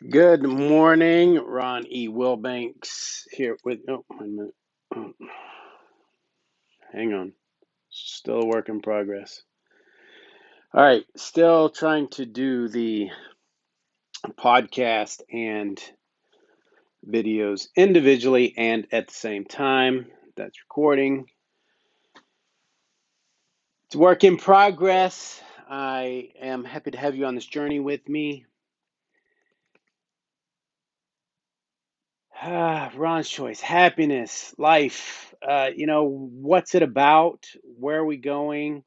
Good morning, Ron E. Wilbanks here with. Oh, wait a minute. Oh, hang on. Still a work in progress. All right, still trying to do the podcast and videos individually and at the same time. That's recording. It's a work in progress. I am happy to have you on this journey with me. Ron's choice, happiness, life. What's it about? Where are we going?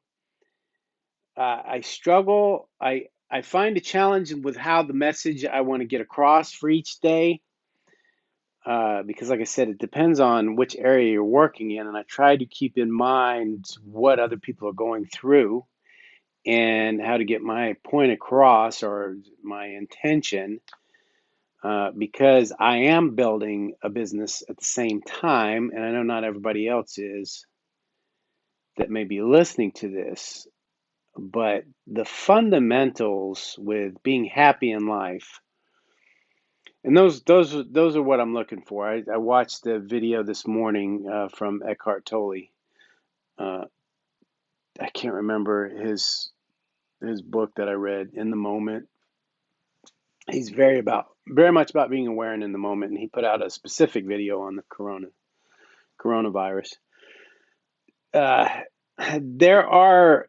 I struggle. I find a challenge with how the message I want to get across for each day, because, like I said, it depends on which area you're working in, and I try to keep in mind what other people are going through and how to get my point across or my intention, because I am building a business at the same time, and I know not everybody else is that may be listening to this. But the fundamentals with being happy in life, and those are what I'm looking for. I watched the video this morning from Eckhart Tolle. Uh, I can't remember his book that I read, In the Moment. He's very much about being aware and in the moment, and he put out a specific video on the coronavirus. uh, there are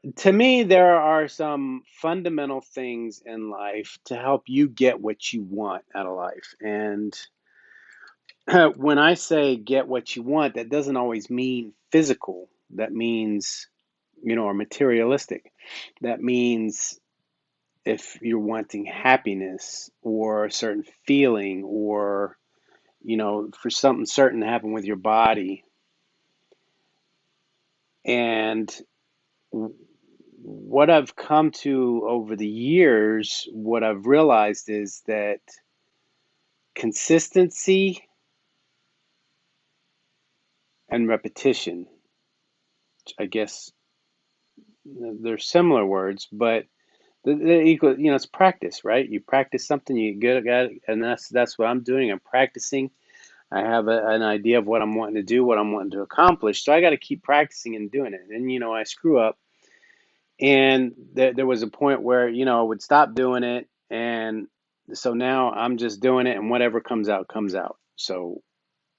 some fundamental things in life to help you get what you want out of life. And when I say get what you want, that doesn't always mean physical. That means, or materialistic. That means if you're wanting happiness or a certain feeling or, for something certain to happen with your body. And what I've come to over the years, what I've realized is that consistency and repetition, I guess they're similar words, but they're equal. It's practice, right? You practice something, you get good at it, and that's what I'm doing. I'm practicing. I have an idea of what I'm wanting to do, what I'm wanting to accomplish. So I got to keep practicing and doing it. And I screw up, and there was a point where I would stop doing it, and so now I'm just doing it, and whatever comes out comes out. So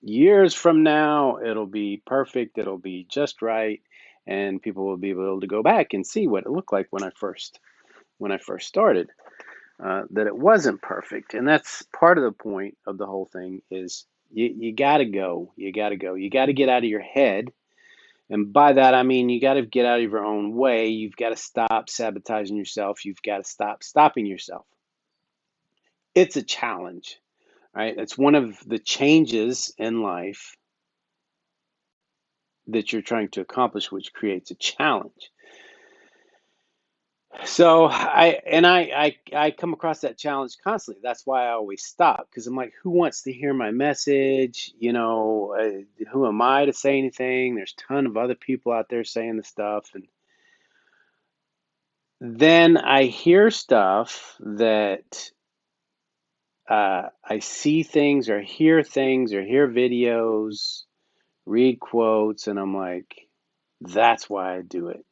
years from now, it'll be perfect, it'll be just right, and people will be able to go back and see what it looked like when I first started. That it wasn't perfect, and that's part of the point of the whole thing. Is you got to go, you got to go, you got to get out of your head. And by that, I mean you got to get out of your own way. You've got to stop sabotaging yourself. You've got to stop stopping yourself. It's a challenge, right? It's one of the changes in life that you're trying to accomplish, which creates a challenge. So I come across that challenge constantly. That's why I always stop, because I'm like, who wants to hear my message? Who am I to say anything? There's a ton of other people out there saying the stuff, and then I hear stuff that I see things or hear videos, read quotes, and I'm like, that's why I do it.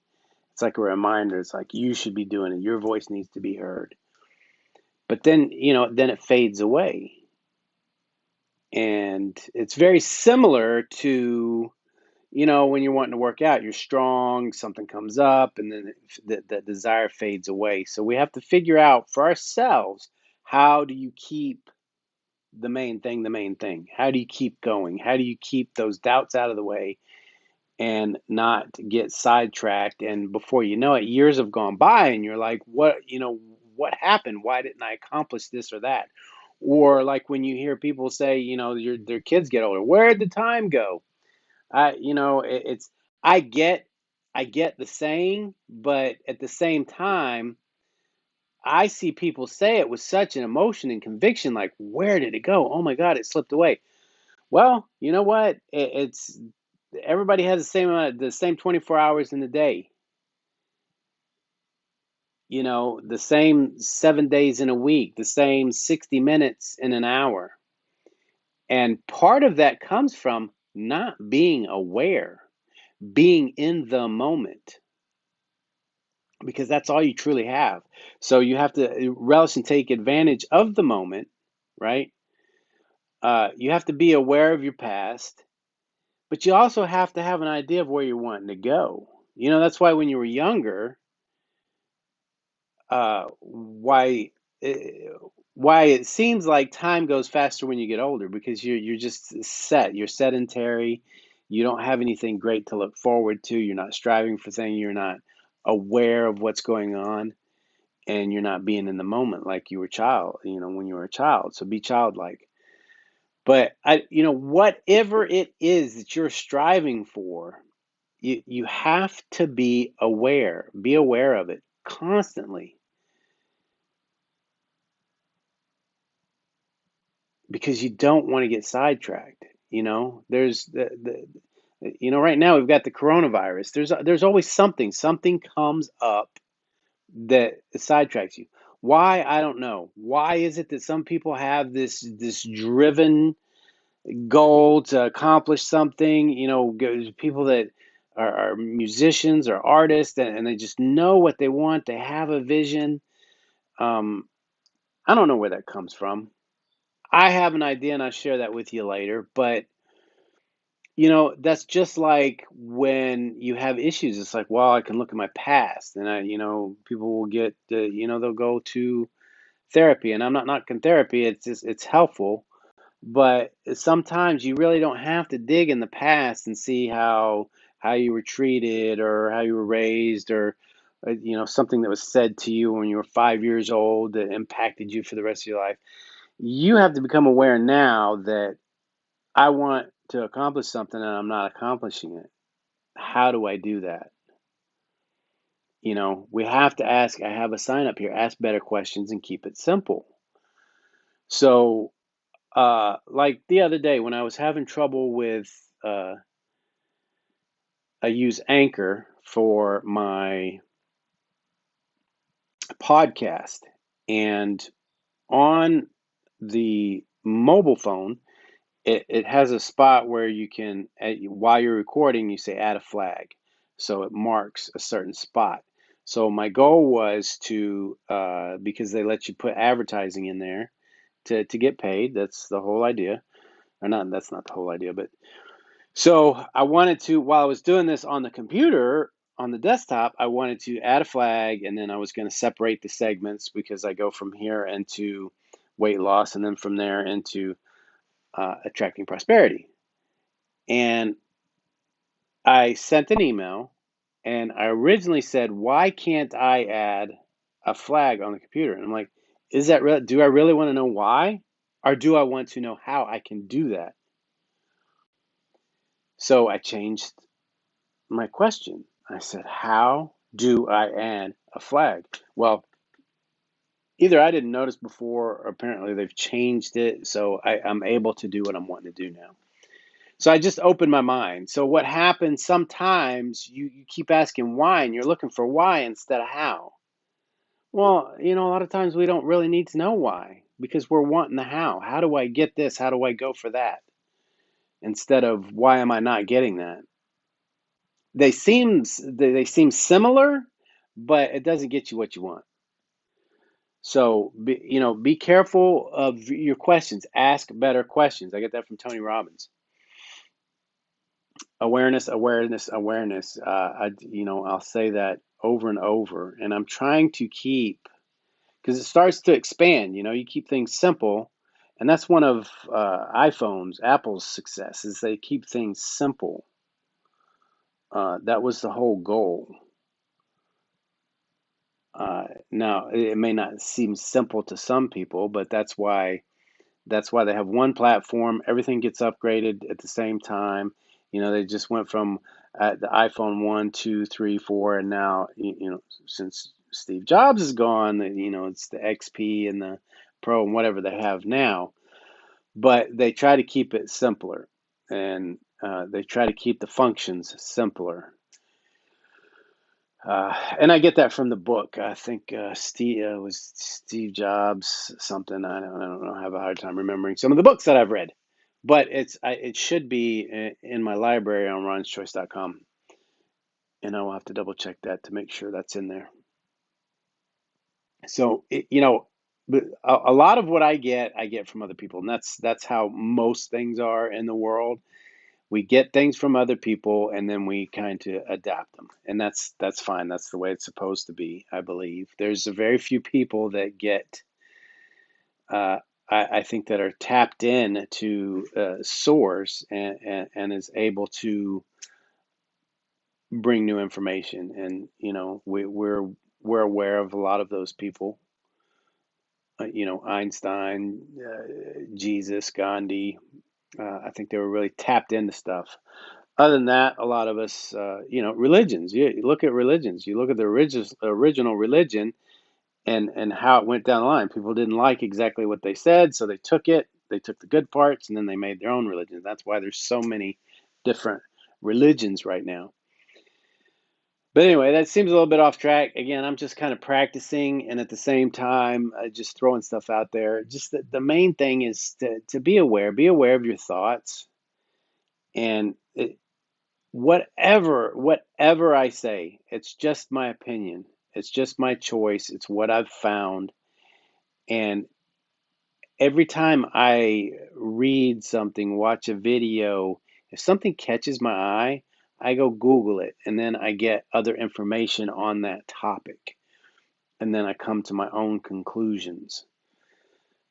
It's like a reminder. It's like you should be doing it. Your voice needs to be heard. But then it fades away. And it's very similar to, when you're wanting to work out, you're strong, something comes up, and then that desire fades away. So we have to figure out for ourselves, how do you keep the main thing the main thing? How do you keep going? How do you keep those doubts out of the way and not get sidetracked? And before you know it, years have gone by, and you're like, what happened? Why didn't I accomplish this or that? Or like when you hear people say, their kids get older, where'd the time go? It's I get I get the saying, but at the same time, I see people say it with such an emotion and conviction, like, where did it go? Oh my God, it slipped away. Well, you know what? It's everybody has the same 24 hours in the day. the same 7 days in a week, the same 60 minutes in an hour. And part of that comes from not being aware, being in the moment, because that's all you truly have. So you have to relish and take advantage of the moment, right? You have to be aware of your past, but you also have to have an idea of where you're wanting to go. That's why when you were younger, why why it seems like time goes faster when you get older, because you're just set. You're sedentary. You don't have anything great to look forward to. You're not striving for things. You're not aware of what's going on, and you're not being in the moment like you were child. When you were a child. So be childlike. But whatever it is that you're striving for, you have to be aware. Be aware of it constantly, because you don't want to get sidetracked. There's right now we've got the coronavirus. There's always something comes up that sidetracks you. Why? I don't know. Why is it that some people have this driven goal to accomplish something? People that are musicians or artists, and they just know what they want. They have a vision. um I don't know where that comes from. I have an idea, and I'll share that with you later. But that's just like when you have issues. It's like, well, I can look at my past, and people will get, they'll go to therapy, and I'm not knocking therapy. It's just, it's helpful, but sometimes you really don't have to dig in the past and see how you were treated, or how you were raised, or something that was said to you when you were 5 years old that impacted you for the rest of your life. You have to become aware now that I want to accomplish something and I'm not accomplishing it. How do I do that? We have to ask. I have a sign up here: ask better questions and keep it simple. So, like the other day when I was having trouble with, I use Anchor for my podcast, and on the mobile phone, it has a spot where you can, while you're recording, you say add a flag. So it marks a certain spot. So my goal was to, because they let you put advertising in there to get paid. That's the whole idea. Or not, that's not the whole idea, but so I wanted to, while I was doing this on the computer, on the desktop, I wanted to add a flag, and then I was going to separate the segments, because I go from here into weight loss, and then from there into attracting prosperity. And I sent an email, and I originally said, why can't I add a flag on the computer? And I'm like, is that real? Do I really want to know why? Or do I want to know how I can do that? So I changed my question. I said, how do I add a flag? Well, either I didn't notice before, or apparently they've changed it. So I'm able to do what I'm wanting to do now. So I just opened my mind. So what happens sometimes, you keep asking why, and you're looking for why instead of how. Well, a lot of times we don't really need to know why, because we're wanting the how. How do I get this? How do I go for that? Instead of why am I not getting that? They seem similar, but it doesn't get you what you want. So be careful of your questions. Ask better questions. I get that from Tony Robbins. Awareness, awareness, awareness. I'll say that over and over, and I'm trying to keep, because it starts to expand. You keep things simple, and that's one of Apple's success, is they keep things simple. That was the whole goal. Now, it may not seem simple to some people, but that's why they have one platform. Everything gets upgraded at the same time. They just went from the iPhone 1, 2, 3, 4, and now, since Steve Jobs is gone, it's the XP and the Pro and whatever they have now. But they try to keep it simpler, and they try to keep the functions simpler. And I get that from the book. I think Steve was Steve Jobs something. I don't know. I have a hard time remembering some of the books that I've read, but it should be in my library on ronschoice.com, and I will have to double check that to make sure that's in there. So but a lot of what I get from other people, and that's how most things are in the world. We get things from other people, and then we kind of adapt them, and that's fine. That's the way it's supposed to be, I believe. There's a very few people that get, uh, I think, that are tapped in to source and is able to bring new information, and we're aware of a lot of those people. Einstein, Jesus, Gandhi. I think they were really tapped into stuff. Other than that, a lot of us, religions. You look at religions. You look at the original religion and how it went down the line. People didn't like exactly what they said, so they took it. They took the good parts, and then they made their own religion. That's why there's so many different religions right now. But anyway, that seems a little bit off track. Again, I'm just kind of practicing and at the same time just throwing stuff out there. Just the main thing is to be aware of your thoughts, and whatever I say, it's just my opinion. It's just my choice. It's what I've found. And every time I read something, watch a video, if something catches my eye, I go Google it and then I get other information on that topic. And then I come to my own conclusions.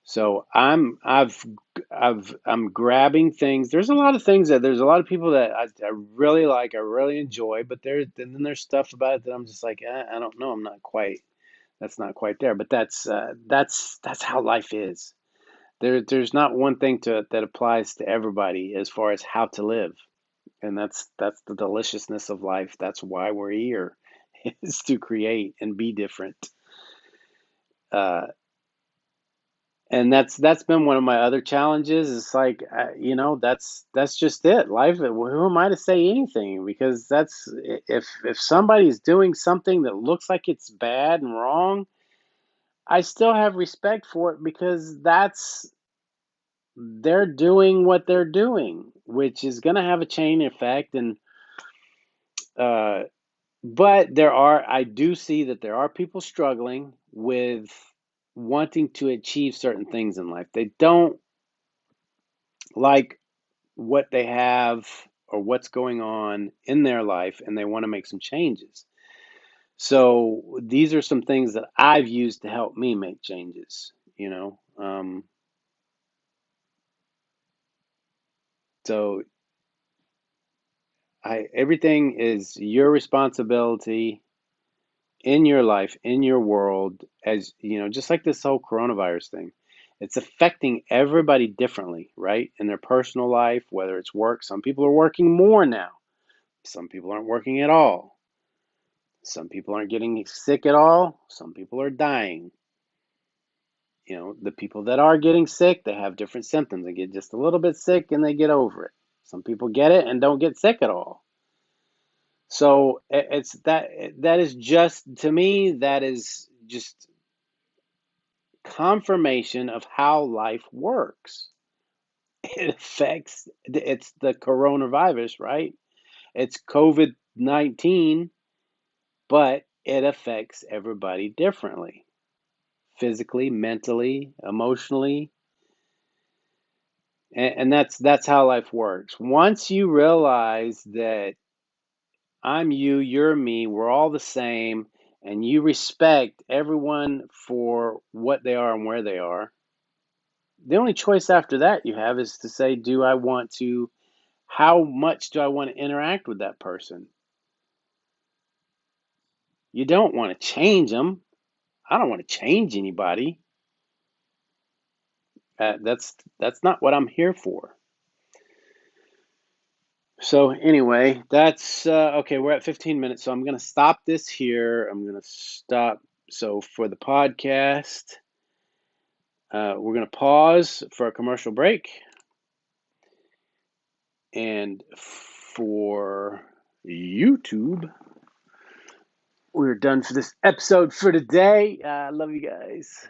So I'm grabbing things. There's a lot of people that I really like, I really enjoy, but then there's stuff about it that I'm just like, I don't know, that's not quite there. But that's how life is. There's not one thing that applies to everybody as far as how to live, and that's the deliciousness of life. That's why we're here, is to create and be different. Uh, and that's been one of my other challenges. It's like that's just it. Life. Who am I to say anything? Because that's if somebody's doing something that looks like it's bad and wrong, I still have respect for it because that's they're doing what they're doing, which is going to have a chain effect. And uh, but I do see that there are people struggling with wanting to achieve certain things in life. They don't like what they have or what's going on in their life, and they want to make some changes. So these are some things that I've used to help me make changes, so I everything is your responsibility in your life, in your world, as just like this whole coronavirus thing. It's affecting everybody differently, right? In their personal life, whether it's work. Some people are working more now. Some people aren't working at all. Some people aren't getting sick at all. Some people are dying. The people that are getting sick, they have different symptoms. They get just a little bit sick and they get over it. Some people get it and don't get sick at all. So it's that is just, to me, that is just confirmation of how life works. It's the coronavirus, right? It's COVID-19, but it affects everybody differently, physically, mentally, emotionally. And that's how life works. Once you realize that I'm you, you're me, we're all the same, and you respect everyone for what they are and where they are, the only choice after that you have is to say, how much do I want to interact with that person? You don't want to change them. I don't want to change anybody. That's not what I'm here for. So anyway, that's okay. We're at 15 minutes, so I'm going to stop this here. I'm going to stop. So for the podcast, we're going to pause for a commercial break, and for YouTube, we're done for this episode for today. I love you guys.